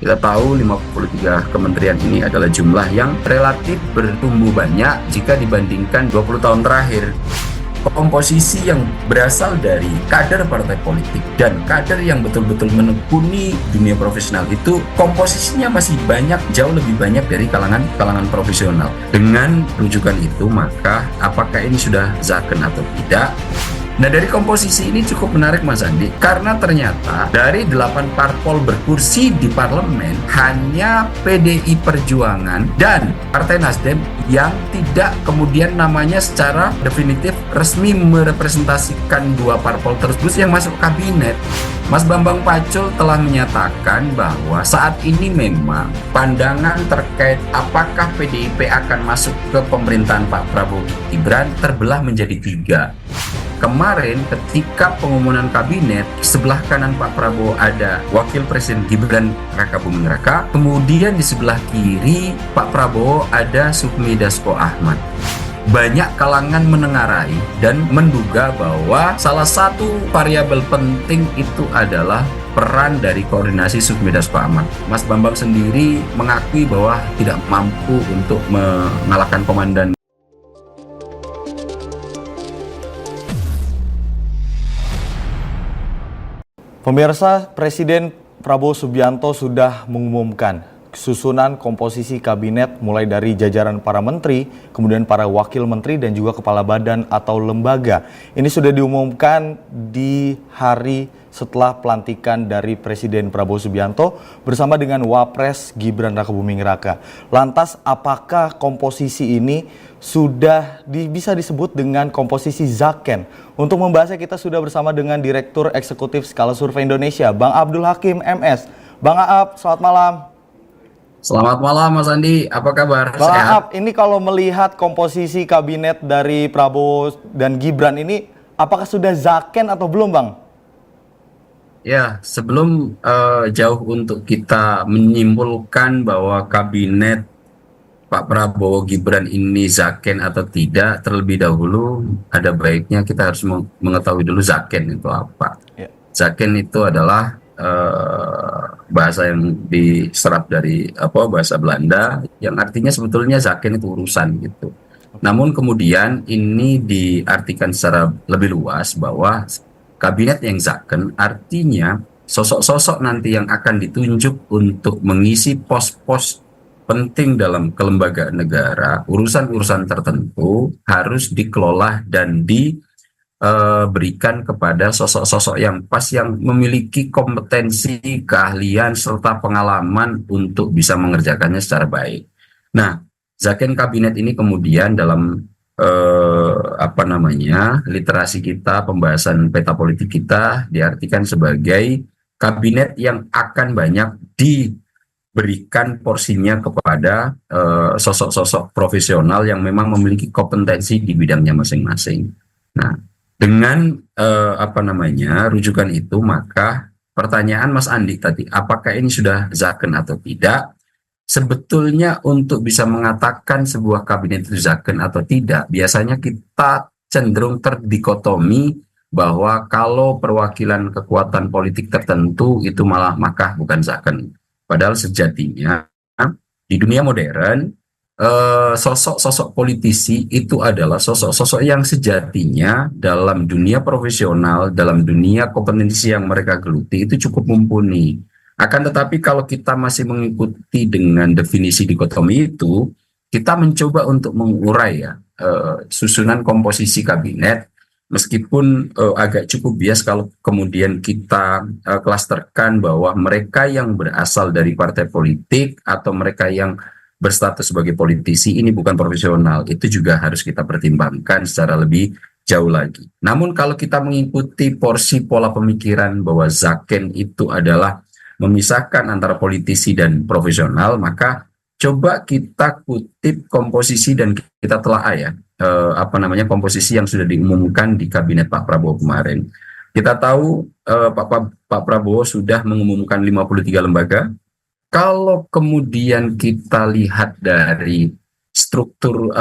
Kita tahu 53 kementerian ini adalah jumlah yang relatif bertumbuh banyak jika dibandingkan 20 tahun terakhir. Komposisi yang berasal dari kader partai politik dan kader yang betul-betul menekuni dunia profesional itu komposisinya masih banyak, jauh lebih banyak dari kalangan profesional. Dengan rujukan itu, maka apakah ini sudah zaken atau tidak? Nah, dari komposisi ini cukup menarik Mas Andi, karena ternyata dari 8 parpol berkursi di parlemen hanya PDI Perjuangan dan Partai Nasdem yang tidak kemudian namanya secara definitif resmi merepresentasikan dua parpol tersebut yang masuk kabinet. Mas Bambang Pacul telah menyatakan bahwa saat ini memang pandangan terkait apakah PDIP akan masuk ke pemerintahan Pak Prabowo Gibran terbelah menjadi 3. Kemarin ketika pengumuman kabinet, sebelah kanan Pak Prabowo ada Wakil Presiden Gibran Rakabuming Raka, kemudian di sebelah kiri Pak Prabowo ada Sukmi Dasko Ahmad. Banyak kalangan menengarai dan menduga bahwa salah satu variabel penting itu adalah peran dari koordinasi Sukmi Dasko Ahmad. Mas Bambang sendiri mengakui bahwa tidak mampu untuk mengalahkan komandan. Pemirsa, Presiden Prabowo Subianto sudah mengumumkan susunan komposisi kabinet mulai dari jajaran para menteri, kemudian para wakil menteri dan juga kepala badan atau lembaga. Ini sudah diumumkan di hari setelah pelantikan dari Presiden Prabowo Subianto bersama dengan Wapres Gibran Rakabuming Raka. Lantas apakah komposisi ini sudah bisa disebut dengan komposisi zaken? Untuk membahasnya kita sudah bersama dengan Direktur Eksekutif Skala Survei Indonesia, Bang Abdul Hakim MS. Bang Aap, selamat malam. Selamat malam Mas Andi, apa kabar? Bang Aap, ini kalau melihat komposisi kabinet dari Prabowo dan Gibran ini, apakah sudah zaken atau belum Bang? Ya, sebelum jauh untuk kita menyimpulkan bahwa kabinet Pak Prabowo Gibran ini zaken atau tidak, terlebih dahulu ada baiknya kita harus mengetahui dulu zaken itu apa. Ya. Zaken itu adalah bahasa yang diserap dari bahasa Belanda yang artinya sebetulnya zaken itu urusan gitu. Namun kemudian ini diartikan secara lebih luas bahwa kabinet yang zaken artinya sosok-sosok nanti yang akan ditunjuk untuk mengisi pos-pos penting dalam kelembagaan negara, urusan-urusan tertentu harus dikelola dan diberikan kepada sosok-sosok yang pas, yang memiliki kompetensi, keahlian, serta pengalaman untuk bisa mengerjakannya secara baik. Nah, zaken kabinet ini kemudian dalam literasi kita, pembahasan peta politik kita diartikan sebagai kabinet yang akan banyak diberikan porsinya kepada sosok-sosok profesional yang memang memiliki kompetensi di bidangnya masing-masing. Nah, dengan rujukan itu, maka pertanyaan Mas Andi tadi, apakah ini sudah zaken atau tidak? Sebetulnya untuk bisa mengatakan sebuah kabinet itu zaken atau tidak, biasanya kita cenderung terdikotomi bahwa kalau perwakilan kekuatan politik tertentu itu maka bukan zaken. Padahal sejatinya di dunia modern sosok-sosok politisi itu adalah sosok-sosok yang sejatinya dalam dunia profesional, dalam dunia kompetensi yang mereka geluti itu cukup mumpuni. Akan tetapi kalau kita masih mengikuti dengan definisi dikotomi itu, kita mencoba untuk mengurai susunan komposisi kabinet, meskipun agak cukup bias kalau kemudian kita klasterkan bahwa mereka yang berasal dari partai politik atau mereka yang berstatus sebagai politisi ini bukan profesional. Itu juga harus kita pertimbangkan secara lebih jauh lagi. Namun kalau kita mengikuti porsi pola pemikiran bahwa zaken itu adalah memisahkan antara politisi dan profesional, maka coba kita kutip komposisi dan kita telah komposisi yang sudah diumumkan di kabinet Pak Prabowo kemarin. Kita tahu Pak Prabowo sudah mengumumkan 53 lembaga. Kalau kemudian kita lihat dari struktur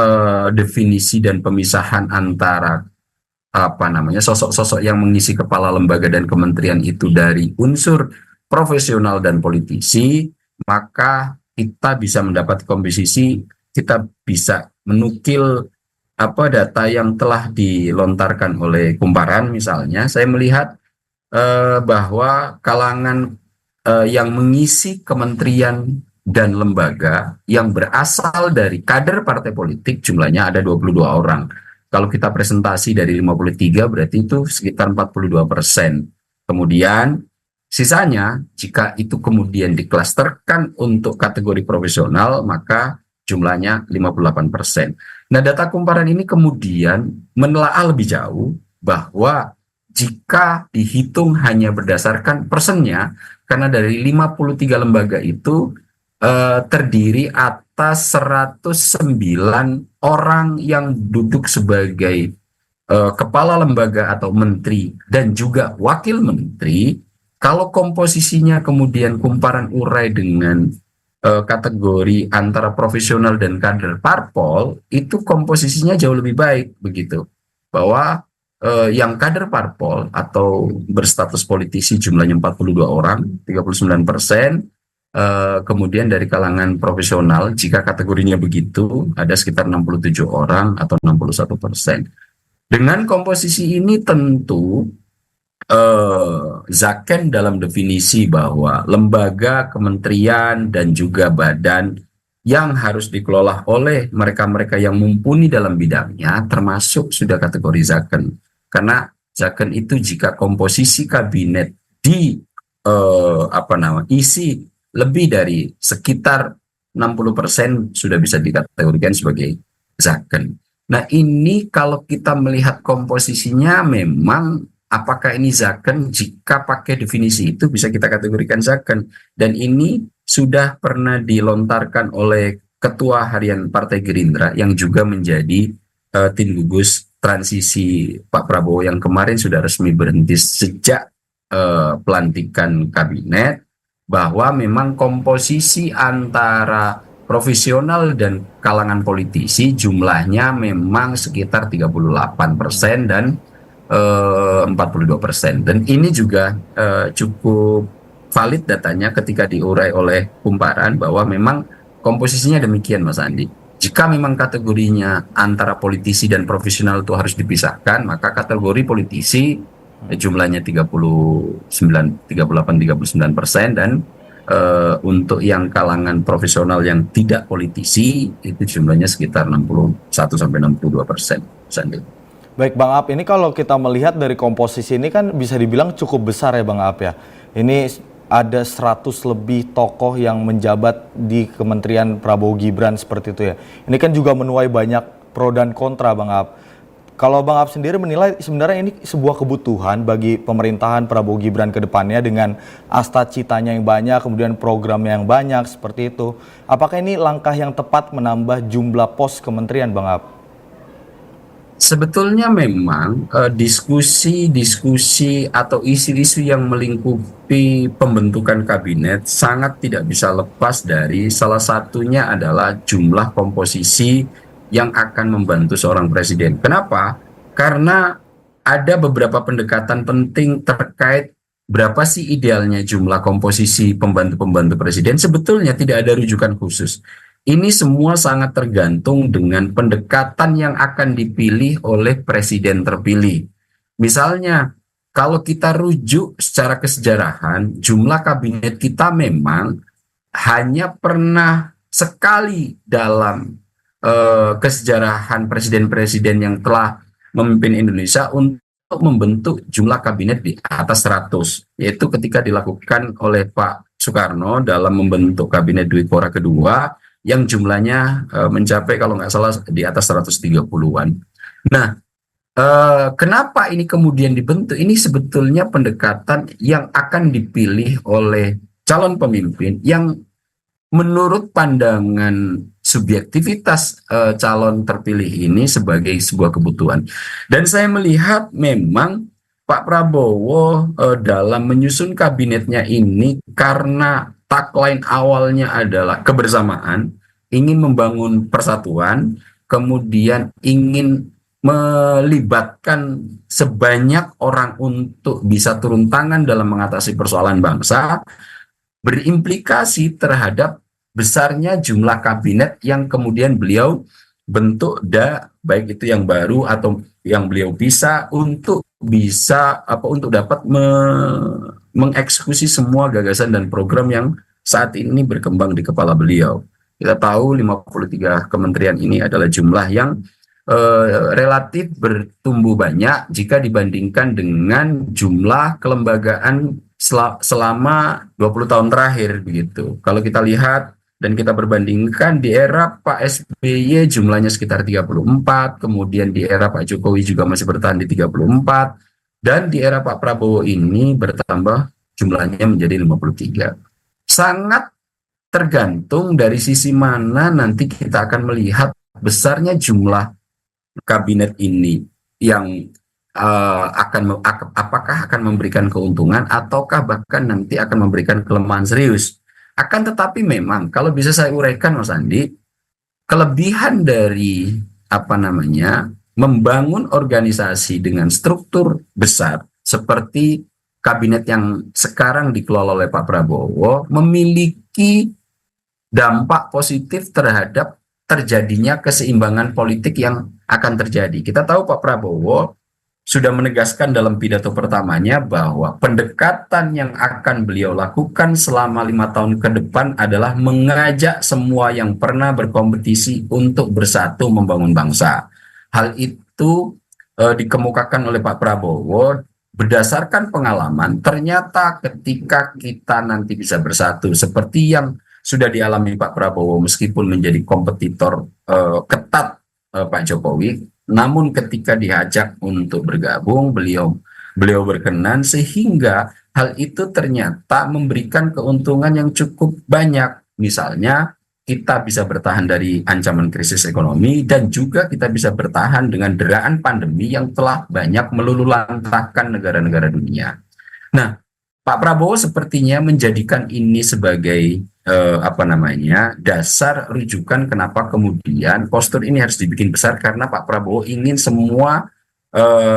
definisi dan pemisahan antara sosok-sosok yang mengisi kepala lembaga dan kementerian itu dari unsur profesional dan politisi, maka kita bisa mendapat komposisi, kita bisa menukil data yang telah dilontarkan oleh Kumparan. Misalnya saya melihat bahwa kalangan yang mengisi kementerian dan lembaga yang berasal dari kader partai politik jumlahnya ada 22 orang. Kalau kita presentasi dari 53 berarti itu sekitar 42%. Kemudian sisanya jika itu kemudian diklasterkan untuk kategori profesional maka jumlahnya 58%. Nah, data Kumparan ini kemudian menelaah lebih jauh bahwa jika dihitung hanya berdasarkan persennya, karena dari 53 lembaga itu terdiri atas 109 orang yang duduk sebagai kepala lembaga atau menteri dan juga wakil menteri. Kalau komposisinya kemudian Kumparan urai dengan kategori antara profesional dan kader parpol, itu komposisinya jauh lebih baik begitu. Bahwa yang kader parpol atau berstatus politisi jumlahnya 42 orang, 39%. Kemudian dari kalangan profesional, jika kategorinya begitu, ada sekitar 67 orang atau 61%. Dengan komposisi ini tentu Zaken dalam definisi bahwa lembaga, kementerian, dan juga badan yang harus dikelola oleh mereka-mereka yang mumpuni dalam bidangnya termasuk sudah kategori Zaken. Karena Zaken itu jika komposisi kabinet isi lebih dari sekitar 60% sudah bisa dikategorikan sebagai Zaken. Nah, ini kalau kita melihat komposisinya memang apakah ini Zaken, jika pakai definisi itu bisa kita kategorikan Zaken. Dan ini sudah pernah dilontarkan oleh Ketua Harian Partai Gerindra yang juga menjadi tim gugus transisi Pak Prabowo yang kemarin sudah resmi berhenti sejak pelantikan kabinet, bahwa memang komposisi antara profesional dan kalangan politisi jumlahnya memang sekitar 38% dan 42%. Dan ini juga cukup valid datanya ketika diurai oleh Kumparan bahwa memang komposisinya demikian, Mas Andi. Jika memang kategorinya antara politisi dan profesional itu harus dipisahkan, maka kategori politisi jumlahnya 38-39% dan untuk yang kalangan profesional yang tidak politisi itu jumlahnya sekitar 61-62%. Baik Bang Aap, ini kalau kita melihat dari komposisi ini kan bisa dibilang cukup besar ya Bang Aap ya. Ini ada 100 lebih tokoh yang menjabat di Kementerian Prabowo Gibran seperti itu ya. Ini kan juga menuai banyak pro dan kontra Bang Aap. Kalau Bang Aap sendiri menilai sebenarnya ini sebuah kebutuhan bagi pemerintahan Prabowo Gibran ke depannya dengan asta citanya yang banyak, kemudian programnya yang banyak seperti itu. Apakah ini langkah yang tepat menambah jumlah pos kementerian Bang Aap? Sebetulnya memang diskusi-diskusi atau isu-isu yang melingkupi pembentukan kabinet sangat tidak bisa lepas dari salah satunya adalah jumlah komposisi yang akan membantu seorang presiden. Kenapa? Karena ada beberapa pendekatan penting terkait berapa sih idealnya jumlah komposisi pembantu-pembantu presiden. Sebetulnya tidak ada rujukan khusus. Ini semua sangat tergantung dengan pendekatan yang akan dipilih oleh presiden terpilih. Misalnya, kalau kita rujuk secara kesejarahan, jumlah kabinet kita memang hanya pernah sekali dalam kesejarahan presiden-presiden yang telah memimpin Indonesia untuk membentuk jumlah kabinet di atas 100, yaitu ketika dilakukan oleh Pak Soekarno dalam membentuk kabinet Dwi Korah kedua yang jumlahnya mencapai kalau nggak salah di atas 130-an. Nah, kenapa ini kemudian dibentuk? Ini sebetulnya pendekatan yang akan dipilih oleh calon pemimpin yang menurut pandangan subjektivitas calon terpilih ini sebagai sebuah kebutuhan. Dan saya melihat memang Pak Prabowo dalam menyusun kabinetnya ini karena tagline awalnya adalah kebersamaan, ingin membangun persatuan, kemudian ingin melibatkan sebanyak orang untuk bisa turun tangan dalam mengatasi persoalan bangsa. berimplikasi terhadap besarnya jumlah kabinet yang kemudian beliau bentuk, baik itu yang baru atau yang beliau bisa untuk dapat mengeksekusi semua gagasan dan program yang saat ini berkembang di kepala beliau. Kita tahu 53 kementerian ini adalah jumlah yang relatif bertumbuh banyak jika dibandingkan dengan jumlah kelembagaan selama 20 tahun terakhir begitu. Kalau kita lihat dan kita perbandingkan di era Pak SBY jumlahnya sekitar 34, kemudian di era Pak Jokowi juga masih bertahan di 34, dan di era Pak Prabowo ini bertambah jumlahnya menjadi 53. Sangat tergantung dari sisi mana nanti kita akan melihat besarnya jumlah kabinet ini yang apakah akan memberikan keuntungan ataukah bahkan nanti akan memberikan kelemahan serius. Akan tetapi memang kalau bisa saya uraikan Mas Andi, kelebihan dari membangun organisasi dengan struktur besar seperti kabinet yang sekarang dikelola oleh Pak Prabowo memiliki dampak positif terhadap terjadinya keseimbangan politik yang akan terjadi. Kita tahu Pak Prabowo sudah menegaskan dalam pidato pertamanya bahwa pendekatan yang akan beliau lakukan selama 5 tahun ke depan adalah mengajak semua yang pernah berkompetisi untuk bersatu membangun bangsa. Hal itu dikemukakan oleh Pak Prabowo berdasarkan pengalaman. Ternyata ketika kita nanti bisa bersatu seperti yang sudah dialami Pak Prabowo meskipun menjadi kompetitor ketat Pak Jokowi, namun ketika diajak untuk bergabung, beliau berkenan sehingga hal itu ternyata memberikan keuntungan yang cukup banyak. Misalnya kita bisa bertahan dari ancaman krisis ekonomi dan juga kita bisa bertahan dengan deraan pandemi yang telah banyak melululantahkan negara-negara dunia. Nah, Pak Prabowo sepertinya menjadikan ini sebagai dasar rujukan kenapa kemudian postur ini harus dibikin besar, karena Pak Prabowo ingin semua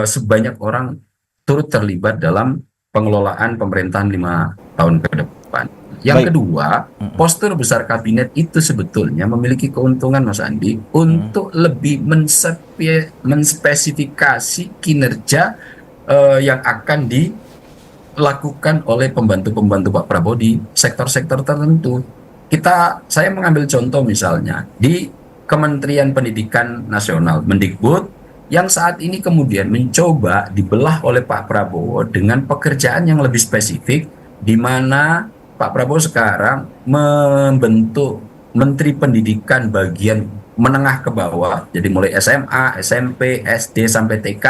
sebanyak orang turut terlibat dalam pengelolaan pemerintahan 5 tahun ke depan. Yang kedua, postur besar kabinet itu sebetulnya memiliki keuntungan Mas Andi untuk lebih menspesifikasi kinerja yang akan dilakukan oleh pembantu-pembantu Pak Prabowo di sektor-sektor tertentu. Saya mengambil contoh misalnya di Kementerian Pendidikan Nasional, Mendikbud, yang saat ini kemudian mencoba dibelah oleh Pak Prabowo dengan pekerjaan yang lebih spesifik, di mana Pak Prabowo sekarang membentuk Menteri Pendidikan bagian menengah ke bawah, jadi mulai SMA, SMP, SD sampai TK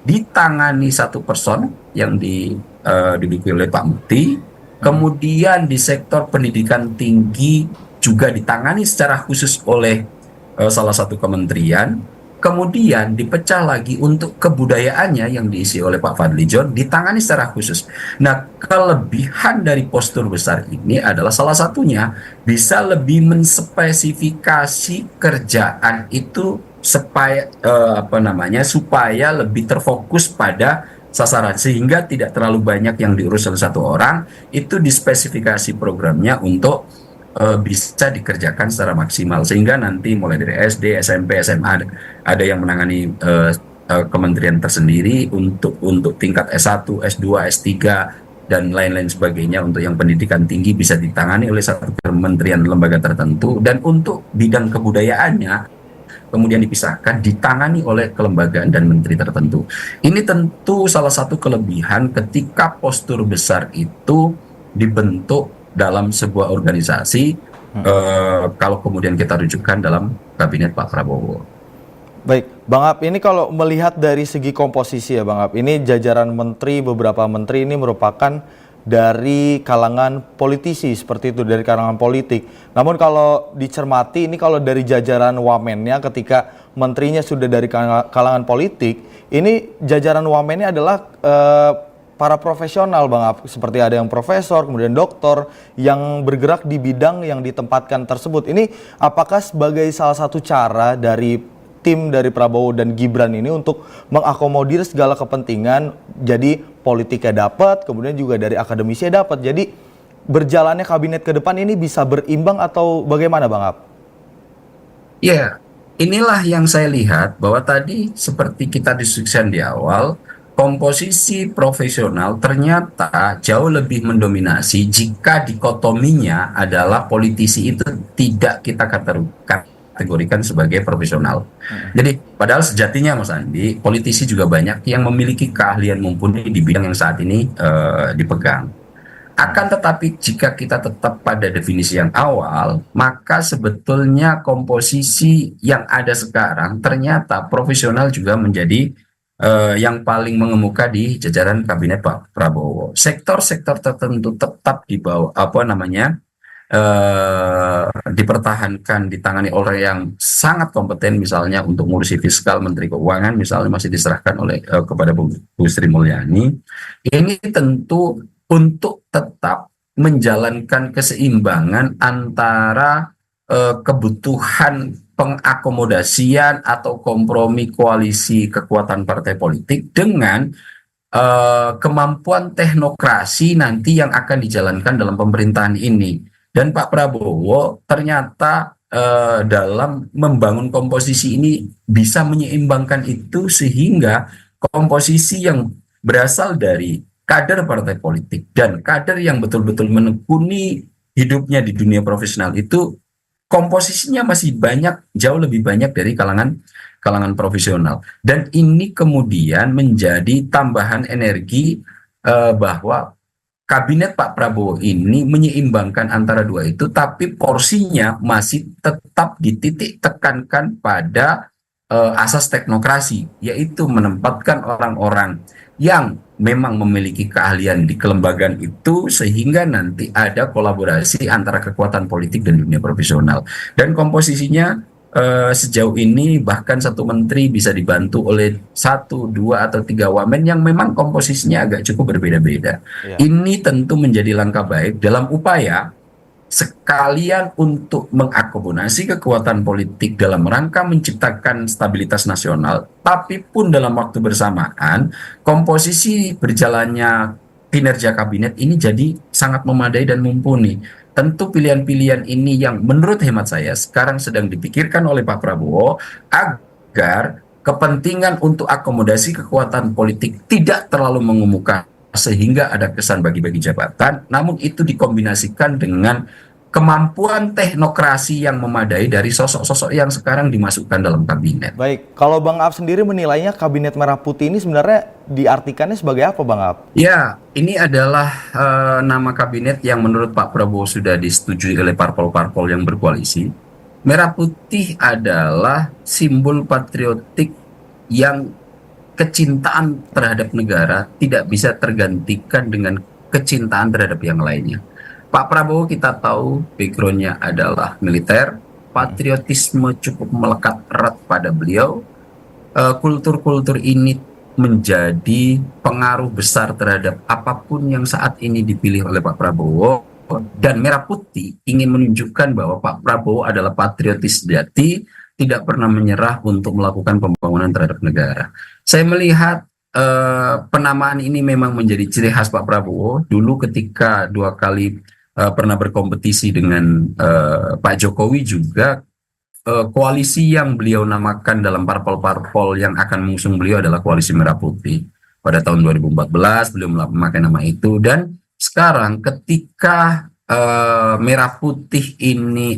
ditangani satu person yang diduduki oleh Pak Mukti. Kemudian di sektor pendidikan tinggi juga ditangani secara khusus oleh salah satu kementerian. Kemudian dipecah lagi untuk kebudayaannya yang diisi oleh Pak Fadly John ditangani secara khusus. Nah, kelebihan dari postur besar ini adalah salah satunya bisa lebih menspesifikasi kerjaan itu supaya supaya lebih terfokus pada sasaran, sehingga tidak terlalu banyak yang diurus oleh satu orang. Itu dispesifikasi programnya untuk bisa dikerjakan secara maksimal, sehingga nanti mulai dari SD, SMP, SMA ada yang menangani kementerian tersendiri untuk tingkat S1, S2, S3 dan lain-lain sebagainya. Untuk yang pendidikan tinggi bisa ditangani oleh satu kementerian lembaga tertentu, dan untuk bidang kebudayaannya kemudian dipisahkan ditangani oleh kelembagaan dan menteri tertentu. Ini tentu salah satu kelebihan ketika postur besar itu dibentuk dalam sebuah organisasi, kalau kemudian kita rujukan dalam kabinet Pak Prabowo. Baik, Bang Ab, ini kalau melihat dari segi komposisi ya Bang Ab, ini jajaran menteri, beberapa menteri ini merupakan dari kalangan politisi, seperti itu, dari kalangan politik. Namun kalau dicermati, ini kalau dari jajaran wamennya ketika menterinya sudah dari kalangan politik, ini jajaran wamennya adalah para profesional Bang Ab, seperti ada yang profesor, kemudian doktor yang bergerak di bidang yang ditempatkan tersebut. Ini apakah sebagai salah satu cara dari tim dari Prabowo dan Gibran ini untuk mengakomodir segala kepentingan, jadi politiknya dapat, kemudian juga dari akademisinya dapat. Jadi berjalannya kabinet ke depan ini bisa berimbang atau bagaimana Bang Ab? Ya, inilah yang saya lihat bahwa tadi seperti kita diskusikan di awal, komposisi profesional ternyata jauh lebih mendominasi jika dikotominya adalah politisi itu tidak kita kategorikan sebagai profesional. Jadi, padahal sejatinya Mas Andi, politisi juga banyak yang memiliki keahlian mumpuni di bidang yang saat ini dipegang. Akan tetapi jika kita tetap pada definisi yang awal, maka sebetulnya komposisi yang ada sekarang ternyata profesional juga menjadi yang paling mengemuka di jajaran kabinet Pak Prabowo. Sektor-sektor tertentu tetap di bawah dipertahankan ditangani oleh yang sangat kompeten, misalnya untuk ngurusi fiskal, Menteri Keuangan misalnya masih diserahkan oleh kepada Bu Sri Mulyani. Ini tentu untuk tetap menjalankan keseimbangan antara kebutuhan pengakomodasian atau kompromi koalisi kekuatan partai politik dengan kemampuan teknokrasi nanti yang akan dijalankan dalam pemerintahan ini. Dan Pak Prabowo ternyata dalam membangun komposisi ini bisa menyeimbangkan itu sehingga komposisi yang berasal dari kader partai politik dan kader yang betul-betul menekuni hidupnya di dunia profesional itu komposisinya masih banyak, jauh lebih banyak dari kalangan profesional. Dan ini kemudian menjadi tambahan energi bahwa kabinet Pak Prabowo ini menyeimbangkan antara dua itu, tapi porsinya masih tetap dititik tekankan pada asas teknokrasi, yaitu menempatkan orang-orang yang memang memiliki keahlian di kelembagaan itu sehingga nanti ada kolaborasi antara kekuatan politik dan dunia profesional. Dan komposisinya sejauh ini bahkan satu menteri bisa dibantu oleh 1, 2, atau 3 wamen yang memang komposisinya agak cukup berbeda-beda. Ya. Ini tentu menjadi langkah baik dalam upaya sekalian untuk mengakomodasi kekuatan politik dalam rangka menciptakan stabilitas nasional, tapi pun dalam waktu bersamaan komposisi berjalannya kinerja kabinet ini jadi sangat memadai dan mumpuni. Tentu pilihan-pilihan ini yang menurut hemat saya sekarang sedang dipikirkan oleh Pak Prabowo agar kepentingan untuk akomodasi kekuatan politik tidak terlalu mengemuka sehingga ada kesan bagi-bagi jabatan, namun itu dikombinasikan dengan kemampuan teknokrasi yang memadai dari sosok-sosok yang sekarang dimasukkan dalam kabinet. Baik, kalau Bang Ab sendiri menilainya kabinet merah putih ini sebenarnya diartikannya sebagai apa Bang Ab? Ya, ini adalah nama kabinet yang menurut Pak Prabowo sudah disetujui oleh parpol-parpol yang berkoalisi. Merah putih adalah simbol patriotik yang kecintaan terhadap negara tidak bisa tergantikan dengan kecintaan terhadap yang lainnya. Pak Prabowo kita tahu background-nya adalah militer, patriotisme cukup melekat erat pada beliau. Kultur-kultur ini menjadi pengaruh besar terhadap apapun yang saat ini dipilih oleh Pak Prabowo. Dan Merah Putih ingin menunjukkan bahwa Pak Prabowo adalah patriotis sejati, tidak pernah menyerah untuk melakukan pembangunan terhadap negara. Saya melihat penamaan ini memang menjadi ciri khas Pak Prabowo. Dulu ketika 2 kali pernah berkompetisi dengan Pak Jokowi juga, koalisi yang beliau namakan dalam parpol-parpol yang akan mengusung beliau adalah koalisi Merah Putih. Pada tahun 2014 beliau memakai nama itu, dan sekarang ketika Merah Putih ini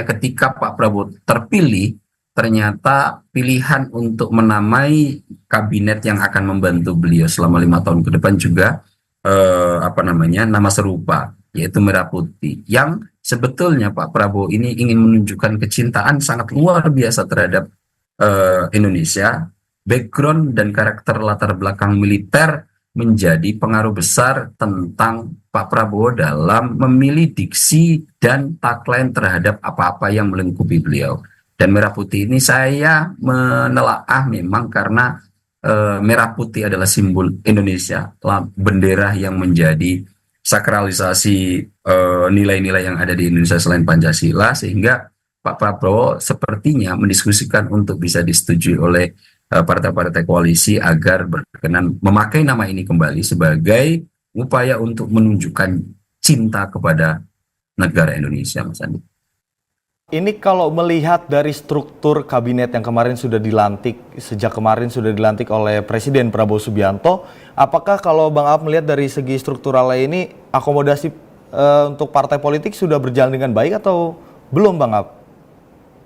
ketika Pak Prabowo terpilih, ternyata pilihan untuk menamai kabinet yang akan membantu beliau selama 5 tahun ke depan juga nama serupa, yaitu Merah Putih, yang sebetulnya Pak Prabowo ini ingin menunjukkan kecintaan sangat luar biasa terhadap Indonesia. Background dan karakter latar belakang militer menjadi pengaruh besar tentang Pak Prabowo dalam memilih diksi dan tagline terhadap apa-apa yang melingkupi beliau. Dan Merah Putih ini saya menelaah memang karena Merah Putih adalah simbol Indonesia, bendera yang menjadi sakralisasi nilai-nilai yang ada di Indonesia selain Pancasila, sehingga Pak Prabowo sepertinya mendiskusikan untuk bisa disetujui oleh partai-partai koalisi agar berkenan memakai nama ini kembali sebagai upaya untuk menunjukkan cinta kepada negara Indonesia, Mas Andi. Ini kalau melihat dari struktur kabinet yang kemarin sudah dilantik, sejak kemarin sudah dilantik oleh Presiden Prabowo Subianto, apakah kalau Bang Aap melihat dari segi strukturalnya ini akomodasi untuk partai politik sudah berjalan dengan baik atau belum, Bang Aap?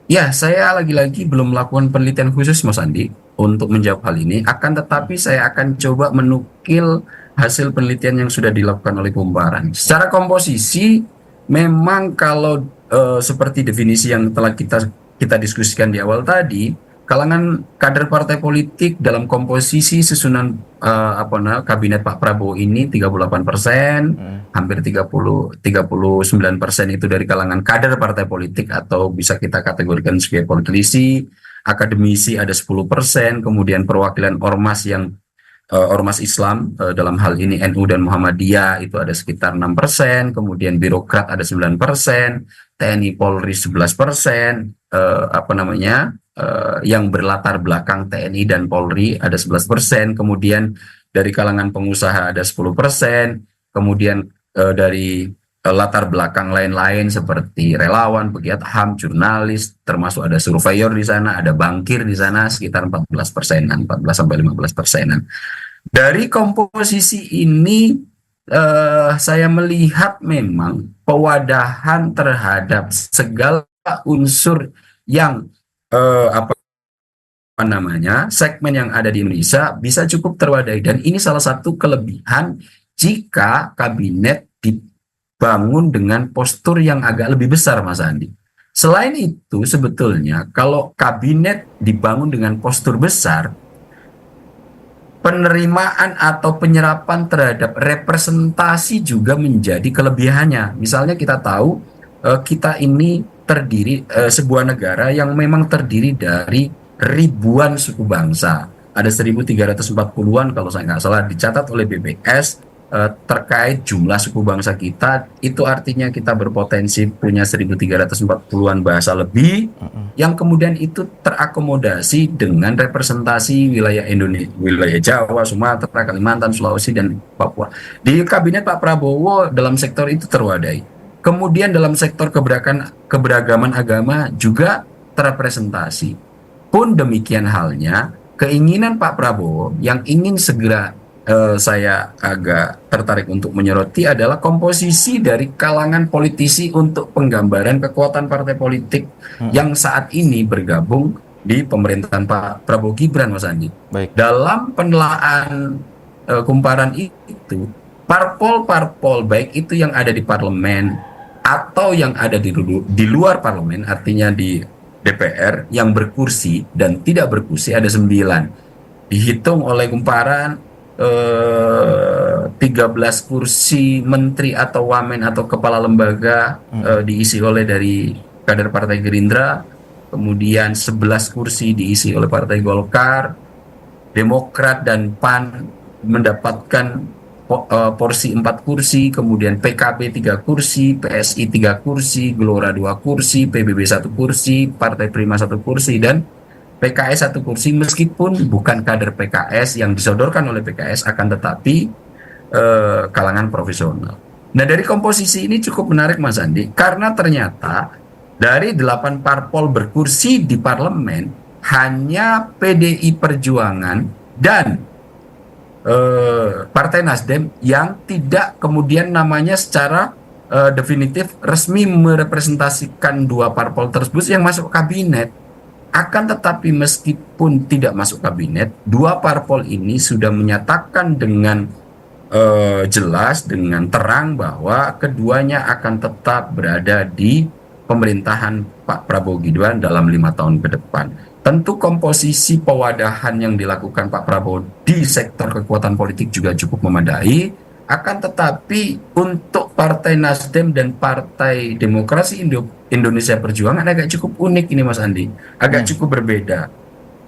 Ya, saya lagi-lagi belum melakukan penelitian khusus, Mas Andi, untuk menjawab hal ini. Akan tetapi saya akan coba menukil hasil penelitian yang sudah dilakukan oleh Kumparan. Secara komposisi, memang kalau seperti definisi yang telah kita diskusikan di awal tadi, kalangan kader partai politik dalam komposisi susunan kabinet Pak Prabowo ini 38%, hampir 39% itu dari kalangan kader partai politik atau bisa kita kategorikan sebagai politisi, akademisi ada 10%, kemudian perwakilan ormas yang ormas Islam dalam hal ini NU dan Muhammadiyah itu ada sekitar 6%, kemudian birokrat ada 9%, TNI Polri 11%, yang berlatar belakang TNI dan Polri ada 11%, kemudian dari kalangan pengusaha ada 10%, kemudian dari latar belakang lain-lain seperti relawan, pegiat HAM, jurnalis, termasuk ada surveyor di sana, ada bankir di sana sekitar 14%-an, 14 sampai 15%-an. Dari komposisi ini saya melihat memang pewadahan terhadap segala unsur yang segmen yang ada di Indonesia bisa cukup terwadai, dan ini salah satu kelebihan jika kabinet dibangun dengan postur yang agak lebih besar, Mas Andi. Selain itu, sebetulnya kalau kabinet dibangun dengan postur besar, penerimaan atau penyerapan terhadap representasi juga menjadi kelebihannya. Misalnya kita tahu kita ini terdiri sebuah negara yang memang terdiri dari ribuan suku bangsa. Ada 1.340-an kalau saya nggak salah dicatat oleh BPS terkait jumlah suku bangsa kita. Itu artinya kita berpotensi punya 1.340-an bahasa lebih yang kemudian itu terakomodasi dengan representasi wilayah Indonesia, wilayah Jawa, Sumatera, Kalimantan, Sulawesi, dan Papua. Di kabinet Pak Prabowo dalam sektor itu terwadai. Kemudian dalam sektor keberagaman agama juga terrepresentasi. Pun demikian halnya, keinginan Pak Prabowo yang ingin segera saya agak tertarik untuk menyoroti adalah komposisi dari kalangan politisi untuk penggambaran kekuatan partai politik yang saat ini bergabung di pemerintahan Pak Prabowo Gibran, Mas Andi. Baik. Dalam penelaan Kumparan itu, parpol-parpol baik itu yang ada di parlemen atau yang ada di luar parlemen, artinya di DPR, yang berkursi dan tidak berkursi ada 9. Dihitung oleh Kumparan 13 kursi menteri atau wamen atau kepala lembaga diisi oleh dari kader Partai Gerindra, kemudian 11 kursi diisi oleh Partai Golkar, Demokrat dan PAN mendapatkan porsi 4 kursi, kemudian PKB 3 kursi, PSI 3 kursi, Gelora 2 kursi, PBB 1 kursi, Partai Prima 1 kursi, dan PKS 1 kursi, meskipun bukan kader PKS yang disodorkan oleh PKS, akan tetapi kalangan profesional. Nah, dari komposisi ini cukup menarik, Mas Andi, karena ternyata dari 8 parpol berkursi di parlemen, hanya PDI Perjuangan dan Partai Nasdem yang tidak kemudian namanya secara definitif resmi merepresentasikan 2 parpol tersebut yang masuk kabinet. Akan tetapi meskipun tidak masuk kabinet, 2 parpol ini sudah menyatakan dengan jelas, dengan terang bahwa keduanya akan tetap berada di pemerintahan Pak Prabowo Gibran dalam 5 tahun ke depan. Tentu komposisi pewadahan yang dilakukan Pak Prabowo di sektor kekuatan politik juga cukup memadai. Akan tetapi untuk Partai Nasdem dan Partai Demokrasi Indonesia Perjuangan agak cukup unik ini, Mas Andi. Agak cukup berbeda.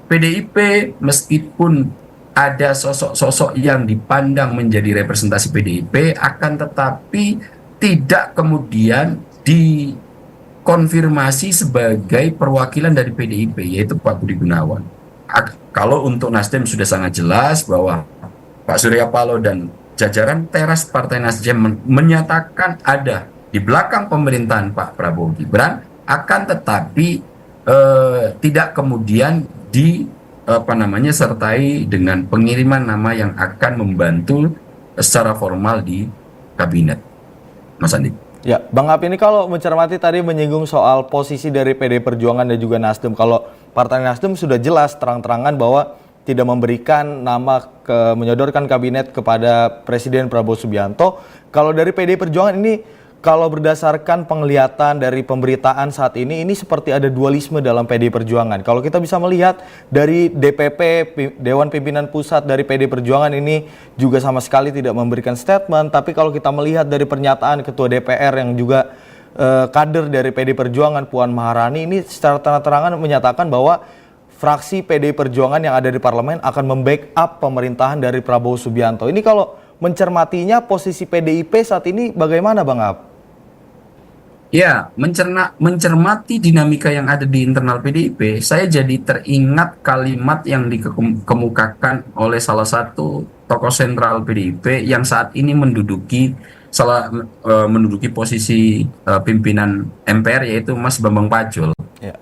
PDIP meskipun ada sosok-sosok yang dipandang menjadi representasi PDIP, akan tetapi tidak kemudian dikonfirmasi sebagai perwakilan dari PDIP, yaitu Pak Budi Gunawan. Kalau untuk Nasdem sudah sangat jelas bahwa Pak Surya Paloh dan jajaran teras Partai Nasdem menyatakan ada di belakang pemerintahan Pak Prabowo Gibran, akan tetapi tidak kemudian sertai dengan pengiriman nama yang akan membantu secara formal di kabinet, Mas Andi. Ya, Bang Ap, ini kalau mencermati tadi menyinggung soal posisi dari PD Perjuangan dan juga Nasdem. Kalau Partai Nasdem sudah jelas terang-terangan bahwa tidak memberikan nama menyodorkan kabinet kepada Presiden Prabowo Subianto. Kalau dari PD Perjuangan ini, kalau berdasarkan penglihatan dari pemberitaan saat ini seperti ada dualisme dalam PD Perjuangan. Kalau kita bisa melihat dari DPP, Dewan Pimpinan Pusat dari PD Perjuangan ini juga sama sekali tidak memberikan statement. Tapi kalau kita melihat dari pernyataan Ketua DPR yang juga kader dari PD Perjuangan, Puan Maharani, ini secara terang-terangan menyatakan bahwa fraksi PD Perjuangan yang ada di parlemen akan membackup pemerintahan dari Prabowo Subianto. Ini kalau mencermatinya posisi PDIP saat ini bagaimana, Bang Ap? Ya, mencermati dinamika yang ada di internal PDIP, saya jadi teringat kalimat yang dikemukakan oleh salah satu tokoh sentral PDIP yang saat ini menduduki posisi pimpinan MPR, yaitu Mas Bambang Pacul. Ya.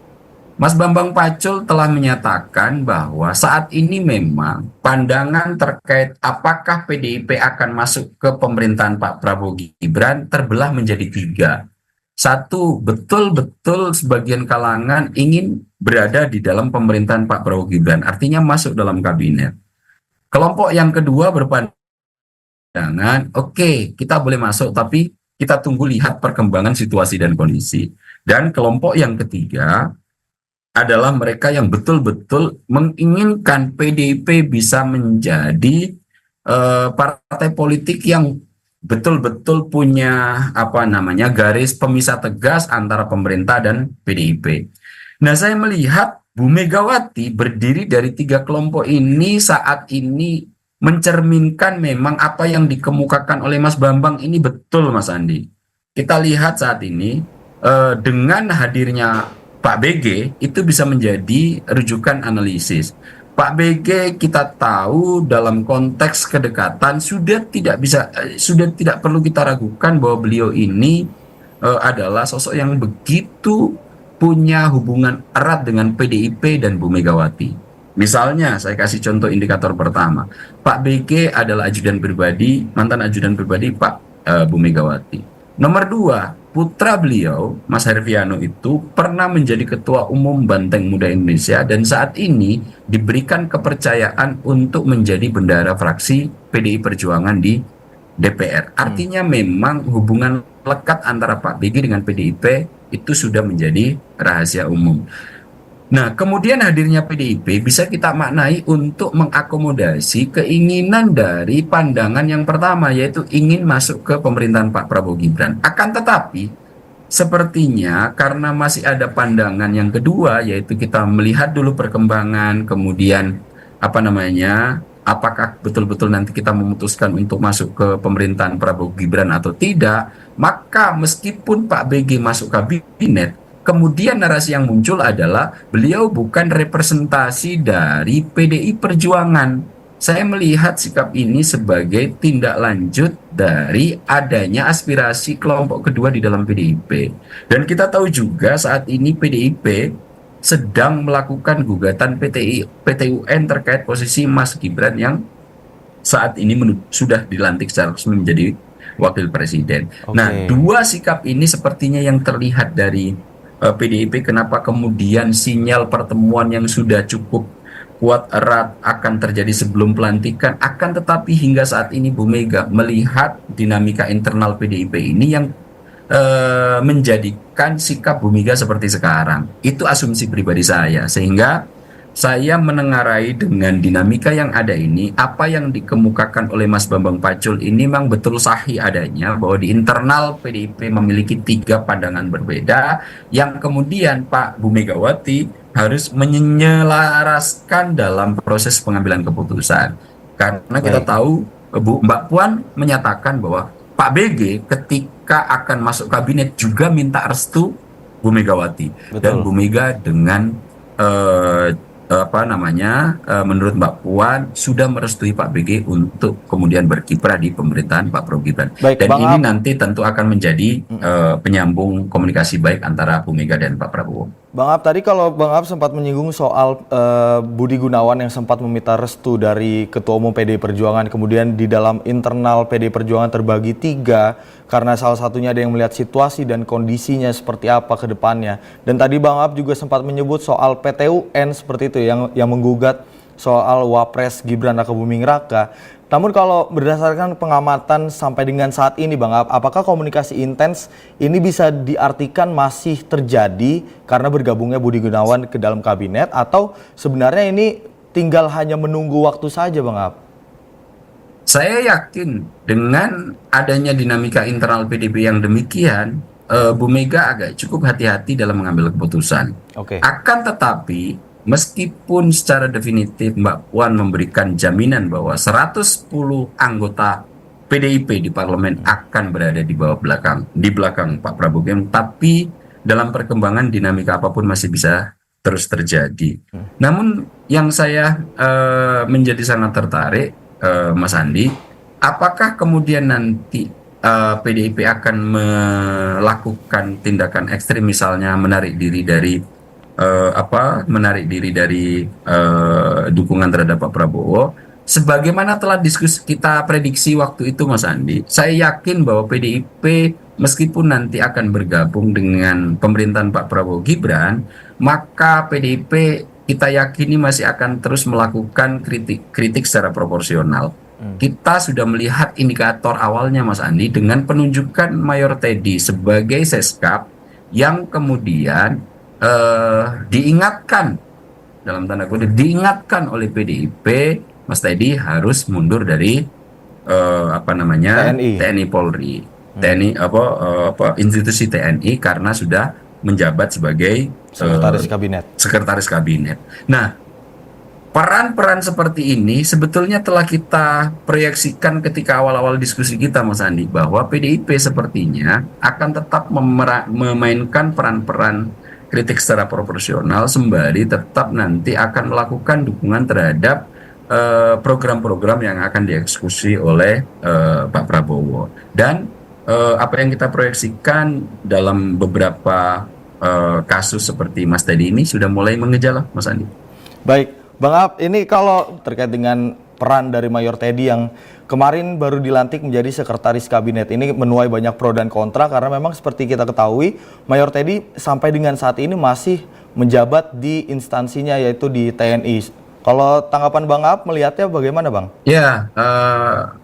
Mas Bambang Pacul telah menyatakan bahwa saat ini memang pandangan terkait apakah PDIP akan masuk ke pemerintahan Pak Prabowo Gibran terbelah menjadi tiga. Satu, betul-betul sebagian kalangan ingin berada di dalam pemerintahan Pak Prabowo Gibran, artinya masuk dalam kabinet. Kelompok yang kedua berpandangan, oke, kita boleh masuk, tapi kita tunggu lihat perkembangan situasi dan kondisi. Dan kelompok yang ketiga adalah mereka yang betul-betul menginginkan PDIP bisa menjadi partai politik yang betul-betul punya garis pemisah tegas antara pemerintah dan PDIP. Nah, saya melihat Bu Megawati berdiri dari tiga kelompok ini saat ini mencerminkan memang apa yang dikemukakan oleh Mas Bambang ini betul, Mas Andi. Kita lihat saat ini dengan hadirnya Pak BG itu bisa menjadi rujukan analisis. Pak BG kita tahu dalam konteks kedekatan sudah tidak perlu kita ragukan bahwa beliau ini adalah sosok yang begitu punya hubungan erat dengan PDIP dan Bu Megawati. Misalnya saya kasih contoh indikator pertama, Pak BG adalah mantan ajudan pribadi Pak Bu Megawati. Nomor dua, putra beliau, Mas Herviano itu pernah menjadi Ketua Umum Banteng Muda Indonesia dan saat ini diberikan kepercayaan untuk menjadi bendahara fraksi PDI Perjuangan di DPR. Artinya memang hubungan lekat antara Pak BG dengan PDIP itu sudah menjadi rahasia umum. Nah, kemudian hadirnya PDIP bisa kita maknai untuk mengakomodasi keinginan dari pandangan yang pertama, yaitu ingin masuk ke pemerintahan Pak Prabowo Gibran. Akan tetapi, sepertinya karena masih ada pandangan yang kedua, yaitu kita melihat dulu perkembangan, kemudian apakah betul-betul nanti kita memutuskan untuk masuk ke pemerintahan Prabowo Gibran atau tidak, maka meskipun Pak BG masuk kabinet, kemudian narasi yang muncul adalah beliau bukan representasi dari PDI Perjuangan. Saya melihat sikap ini sebagai tindak lanjut dari adanya aspirasi kelompok kedua di dalam PDIP. Dan kita tahu juga saat ini PDIP sedang melakukan gugatan PT UN terkait posisi Mas Gibran yang saat ini sudah dilantik secara resmi menjadi wakil presiden. Okay. Nah, dua sikap ini sepertinya yang terlihat dari PDIP, kenapa kemudian sinyal pertemuan yang sudah cukup kuat erat akan terjadi sebelum pelantikan, akan tetapi hingga saat ini Bu Mega melihat dinamika internal PDIP ini yang menjadikan sikap Bu Mega seperti sekarang. Itu asumsi pribadi saya, sehingga saya menengarai dengan dinamika yang ada ini, apa yang dikemukakan oleh Mas Bambang Pacul ini memang betul sahih adanya, bahwa di internal PDIP memiliki tiga pandangan berbeda, yang kemudian Pak Bu Megawati harus menyelaraskan dalam proses pengambilan keputusan. Karena kita tahu Mbak Puan menyatakan bahwa Pak BG ketika akan masuk kabinet juga minta restu Bu Megawati. Betul. Dan Bu Mega dengan menurut Mbak Puan sudah merestui Pak BG untuk kemudian berkiprah di pemerintahan Pak Prabowo Gibran. Baik, Dan Bang ini Ab. nanti tentu akan menjadi penyambung komunikasi baik antara Bu Mega dan Pak Prabowo. Bang Ab, tadi kalau Bang Ab sempat menyinggung soal Budi Gunawan yang sempat meminta restu dari Ketua Umum PDI Perjuangan, kemudian di dalam internal PDI Perjuangan terbagi 3, karena salah satunya ada yang melihat situasi dan kondisinya seperti apa ke depannya. Dan tadi Bang Ab juga sempat menyebut soal PT UN seperti itu, yang menggugat soal Wapres Gibran Rakabuming Raka. Namun kalau berdasarkan pengamatan sampai dengan saat ini Bang Ab, apakah komunikasi intens ini bisa diartikan masih terjadi karena bergabungnya Budi Gunawan ke dalam kabinet, atau sebenarnya ini tinggal hanya menunggu waktu saja Bang Ab? Saya yakin dengan adanya dinamika internal PDIP yang demikian, Bu Mega agak cukup hati-hati dalam mengambil keputusan. Oke. Akan tetapi, meskipun secara definitif Mbak Puan memberikan jaminan bahwa 110 anggota PDIP di parlemen akan berada di belakang Pak Prabowo Gibran, tapi dalam perkembangan dinamika apapun masih bisa terus terjadi. Namun yang saya menjadi sangat tertarik, Mas Andi, apakah kemudian nanti PDIP akan melakukan tindakan ekstrim, misalnya menarik diri dari dukungan terhadap Pak Prabowo, sebagaimana telah kita prediksi waktu itu, Mas Andi. Saya yakin bahwa PDIP meskipun nanti akan bergabung dengan pemerintahan Pak Prabowo Gibran, maka PDIP kita yakini masih akan terus melakukan kritik secara proporsional. Kita sudah melihat indikator awalnya, Mas Andi, dengan penunjukan Mayor Teddy sebagai Seskap yang kemudian diingatkan, dalam tanda kutip diingatkan oleh PDIP, Mas Teddy harus mundur dari TNI Polri, institusi TNI, karena sudah menjabat sebagai sekretaris kabinet. Nah, peran-peran seperti ini sebetulnya telah kita proyeksikan ketika awal-awal diskusi kita, Mas Andi, bahwa PDIP sepertinya akan tetap memainkan peran-peran kritik secara proporsional, sembari tetap nanti akan melakukan dukungan terhadap program-program yang akan dieksekusi oleh Pak Prabowo. Dan apa yang kita proyeksikan dalam beberapa kasus seperti Mas Teddy ini sudah mulai mengejala, Mas Andi. Baik, Bang Ab, ini kalau terkait dengan peran dari Mayor Teddy yang kemarin baru dilantik menjadi sekretaris kabinet, ini menuai banyak pro dan kontra karena memang seperti kita ketahui, Mayor Teddy sampai dengan saat ini masih menjabat di instansinya, yaitu di TNI. Kalau tanggapan Bang Ab melihatnya bagaimana, Bang? Ya,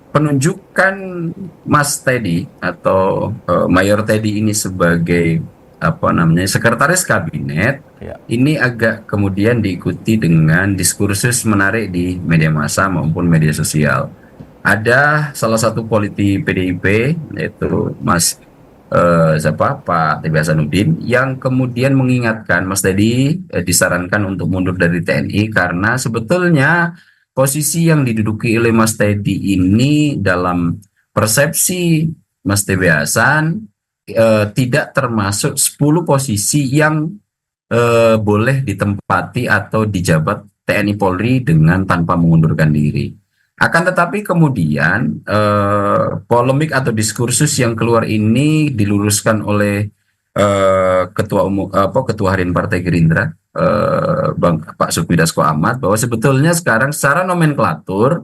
penunjukan Mas Teddy atau Mayor Teddy ini sebagai sekretaris kabinet, ini agak kemudian diikuti dengan diskursus menarik di media massa maupun media sosial. Ada salah satu politisi PDIP, yaitu Pak Teddy Hasanuddin, yang kemudian mengingatkan Mas Teddy disarankan untuk mundur dari TNI karena sebetulnya posisi yang diduduki oleh Mas Teddy ini dalam persepsi Mas Teddy Hasan tidak termasuk 10 posisi yang boleh ditempati atau dijabat TNI Polri dengan tanpa mengundurkan diri. Akan tetapi kemudian polemik atau diskursus yang keluar ini diluruskan oleh Ketua Harian Partai Gerindra, Pak Sukmi Dasko Ahmad, bahwa sebetulnya sekarang secara nomenklatur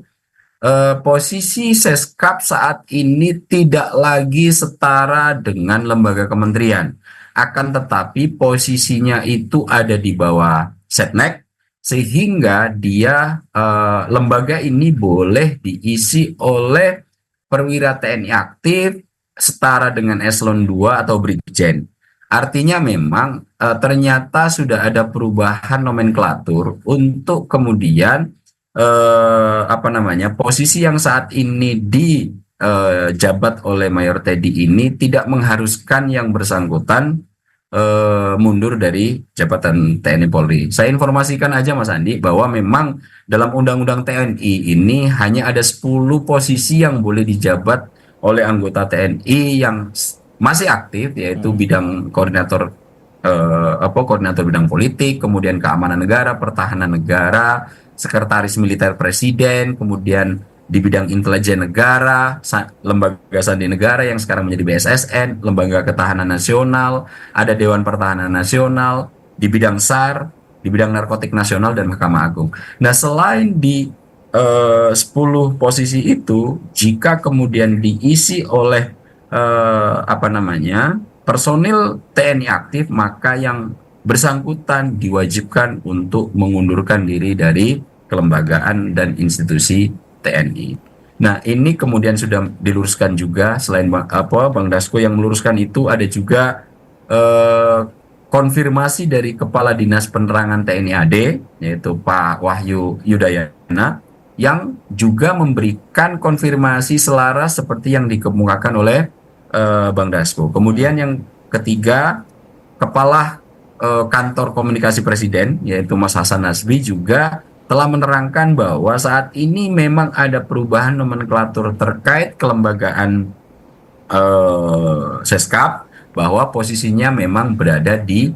posisi Seskap saat ini tidak lagi setara dengan lembaga kementerian. Akan tetapi posisinya itu ada di bawah Setnek, sehingga lembaga ini boleh diisi oleh perwira TNI aktif setara dengan eselon 2 atau brigjen. Artinya memang ternyata sudah ada perubahan nomenklatur untuk kemudian posisi yang saat ini dijabat oleh Mayor Teddy ini tidak mengharuskan yang bersangkutan mundur dari jabatan TNI Polri. Saya informasikan aja, Mas Andi, bahwa memang dalam Undang-Undang TNI ini hanya ada 10 posisi yang boleh dijabat oleh anggota TNI yang masih aktif, yaitu bidang koordinator koordinator bidang politik, kemudian keamanan negara, pertahanan negara, sekretaris militer presiden, kemudian di bidang intelijen negara, lembaga sandi negara yang sekarang menjadi BSSN, lembaga ketahanan nasional, ada Dewan Pertahanan Nasional, di bidang SAR, di bidang narkotik nasional dan Mahkamah Agung. Nah, selain di 10 posisi itu, jika kemudian diisi oleh personil TNI aktif, maka yang bersangkutan diwajibkan untuk mengundurkan diri dari kelembagaan dan institusi TNI. Nah, ini kemudian sudah diluruskan juga. Selain Bang Dasko yang meluruskan itu, ada juga konfirmasi dari Kepala Dinas Penerangan TNI AD, yaitu Pak Wahyu Yudayana, yang juga memberikan konfirmasi selaras seperti yang dikemukakan oleh Bang Dasko. Kemudian yang ketiga, Kepala Kantor Komunikasi Presiden, yaitu Mas Hasan Nasbi, juga telah menerangkan bahwa saat ini memang ada perubahan nomenklatur terkait kelembagaan Seskap, bahwa posisinya memang berada di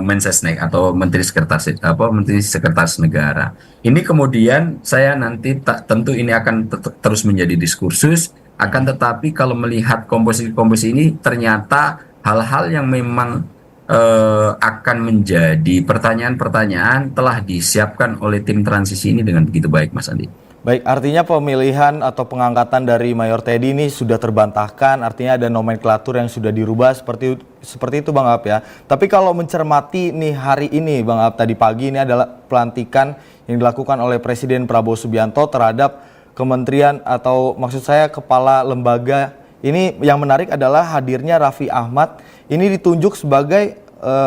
Mensesnek atau Menteri Sekretaris Negara. Ini kemudian saya nanti tentu ini akan terus menjadi diskursus, akan tetapi kalau melihat komposisi ini ternyata hal-hal yang memang akan menjadi pertanyaan-pertanyaan telah disiapkan oleh tim transisi ini dengan begitu baik, Mas Andi. Baik, artinya pemilihan atau pengangkatan dari Mayor Teddy ini sudah terbantahkan, artinya ada nomenklatur yang sudah dirubah seperti itu Bang Ab ya. Tapi kalau mencermati nih hari ini Bang Ab, tadi pagi ini adalah pelantikan yang dilakukan oleh Presiden Prabowo Subianto terhadap kementerian atau maksud saya kepala lembaga. Ini yang menarik adalah hadirnya Raffi Ahmad, ini ditunjuk sebagai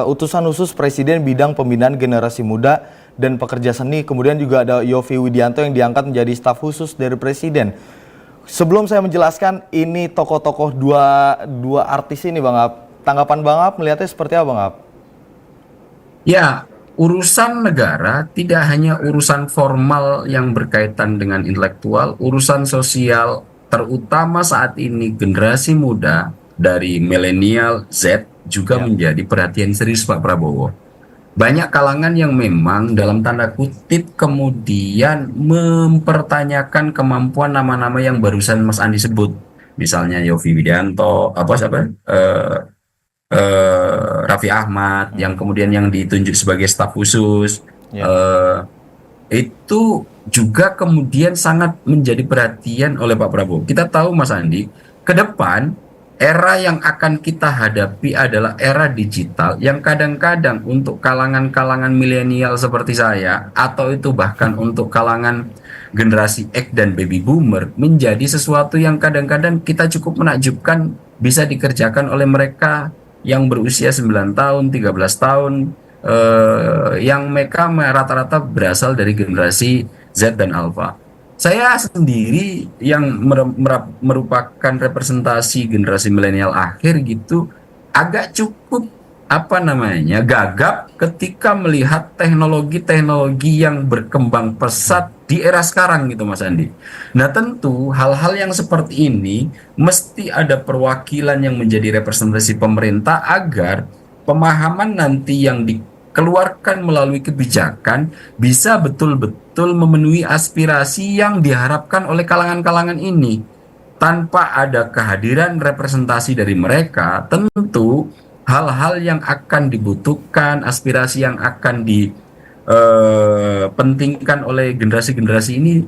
utusan khusus Presiden bidang pembinaan generasi muda dan pekerja seni. Kemudian juga ada Yovie Widianto yang diangkat menjadi staf khusus dari Presiden. Sebelum saya menjelaskan ini tokoh-tokoh dua artis ini Bang Ab, tanggapan Bang Ab melihatnya seperti apa Bang Ab? Ya, urusan negara tidak hanya urusan formal yang berkaitan dengan intelektual, urusan sosial, terutama saat ini generasi muda dari milenial Z juga menjadi perhatian serius Pak Prabowo. Banyak kalangan yang memang dalam tanda kutip kemudian mempertanyakan kemampuan nama-nama yang barusan Mas Andi sebut, misalnya Yovie Widianto, Raffi Ahmad, yang kemudian yang ditunjuk sebagai staf khusus, itu juga kemudian sangat menjadi perhatian oleh Pak Prabowo. Kita tahu Mas Andi, ke depan era yang akan kita hadapi adalah era digital yang kadang-kadang untuk kalangan-kalangan milenial seperti saya, atau itu bahkan untuk kalangan generasi X dan baby boomer, menjadi sesuatu yang kadang-kadang kita cukup menakjubkan bisa dikerjakan oleh mereka yang berusia 9 tahun, 13 tahun, yang mereka rata-rata berasal dari generasi Z dan Alpha. Saya sendiri yang merupakan representasi generasi milenial akhir gitu, agak cukup gagap ketika melihat teknologi-teknologi yang berkembang pesat di era sekarang gitu Mas Andi. Nah, tentu hal-hal yang seperti ini mesti ada perwakilan yang menjadi representasi pemerintah agar pemahaman nanti yang dikeluarkan melalui kebijakan bisa betul-betul memenuhi aspirasi yang diharapkan oleh kalangan-kalangan ini. Tanpa ada kehadiran representasi dari mereka, tentu hal-hal yang akan dibutuhkan, aspirasi yang akan dipentingkan oleh generasi-generasi ini